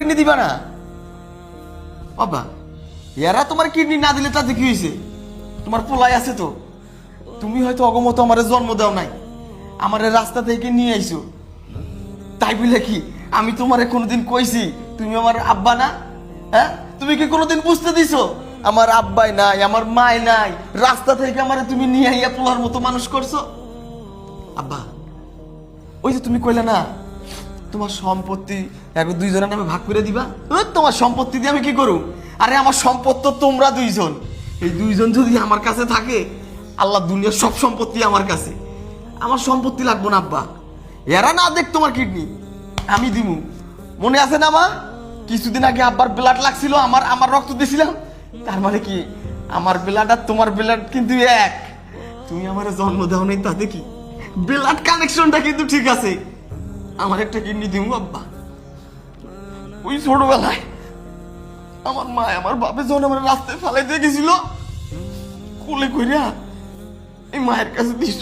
Kidney দিবা না? বাবা এরা তোমার কিডনি না দিলে তাতে কি হয়েছে? তোমার পোলাই আছে তো। তুমি হয়তো অগমত আমার জন্ম দাও নাই, আমার রাস্তা থেকে নিয়ে আইছো, তাই বলে কি আমি তোমারে কোনোদিন কইছি তুমি আমার আব্বা না? হ্যাঁ, তুমি কি কোনোদিন বুঝতে দিছো আমার আব্বাই নাই, আমার মাই নাই, রাস্তা থেকে আমারে তুমি নিয়ে আইয়া পোলার মতো মানুষ করছো? আব্বা ওই যে তুমি কইলে না তোমার সম্পত্তি এখন দুইজনের নামে ভাগ করে দিবা, তোমার সম্পত্তি দিয়ে আমি কি করু? আরে আমার সম্পদ তো তোমরা দুইজন, এই দুইজন যদি আমার কাছে থাকে আল্লাহ দুনিয়ার সব সম্পত্তি আমার কাছে, আমার সম্পত্তি লাগবো না আব্বা। এরা না দেখ তোমার কিডনি আমি দিমু। মনে আছে না মা, কিছুদিন আগে আব্বার ব্লাড লাগছিল, আমার রক্ত দিয়েছিলাম, তার মানে কি আমার ব্লাড আর তোমার ব্লাড কিন্তু এক। তুমি আমার জন্ম দাও নাই তাতে কি, ব্লাড কানেকশনটা কিন্তু ঠিক আছে। আমার একটা কিডনি দিমু আব্বা। ওই ছোটবেলায় আমার মা আমার বাপে যখন আমার রাস্তায় ফেলাই দিয়ে গেছিল, কোলে কইরা এই মায়ের কাছে দিছ,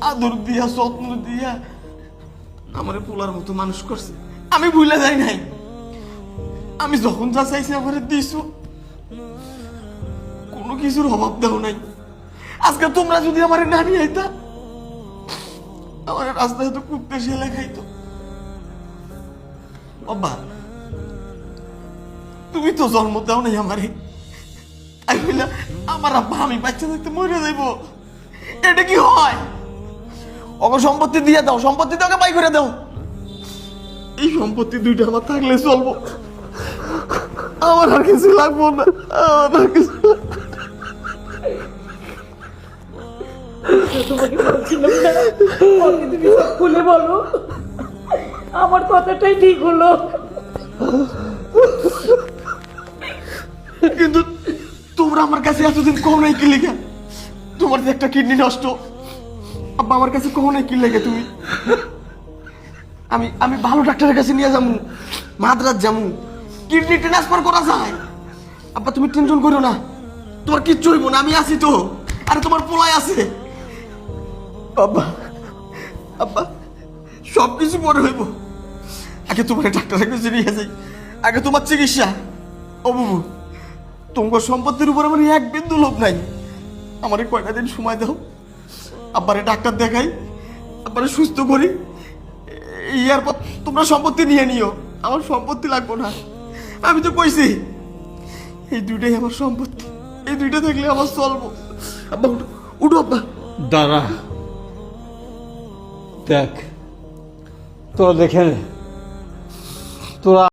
আদর দিয়া যত্ন দিয়া আমার পোলার মতো মানুষ করছে। আমি ভুলে যাই নাই, আমি যখন যা চাইছি আমার দিছ, কোনো কিছুর অভাব দাও নাই। আজকে তোমরা যদি আমার না নিয়ে আইতা, আমার রাস্তায় তো কুত্তে শেলে খাইতো। বাবা তুমি তো জন্ম দাও নাই আমারে, তাই বললা আমার আব্বা আমি বাচ্চা থাকতে মরে যাইব? এটা কি হয়? ওকে সম্পত্তি দিয়ে দাও, সম্পত্তি তোকে বাই করে দাও। এই সম্পত্তি দুইটা আমার থাকলে চলবো, আমার আর কিছু লাগবো না, আমার আর কিছু তোমাকে বলছিলাম না, ওকে তুমি সব খুলে বলো, আমার কথাটাই ঠিক হলো। কিন্তু তোমরা আমার কাছে এতদিন কম নাই কি লেগে? তোমার যে একটা কিডনি নষ্ট, আব্বা আমার কাছে কম নাই কি লেগে? তুমি আমি ভালো ডাক্তারের কাছে নিয়ে যাবো, মাদ্রাজ যাবো, কিডনি ট্রান্সফার করা যায়। আব্বা তুমি টেনশন করো না, তোমার কিচ্ছু হইব না, আমি আছি তো। আরে তোমার পোলাই আছে। আব্বা আব্বা সবকিছু পরে হইব, আগে তোমার ডাক্তারের কাছে নিয়ে যাই, আগে তোমার চিকিৎসা। ও বাবু তোমার সম্পত্তির উপর আমার এক বিন্দু লোভ নাই, আমার কয়টা দিন সময় দাও, আব্বারে ডাক্তার দেখাই, আব্বারে সুস্থ করি, ইয়ার পর তোমরা সম্পত্তি নিয়ে নিও, আমার সম্পত্তি লাগবো না। আমি তো কইছি এই দুইটাই আমার সম্পত্তি, এই দুইটা থাকলে আমার চলবো। আব্বা উঠো, উঠো আব্বা। দাঁড়া, দেখ তোরা দেখে নে, তোরা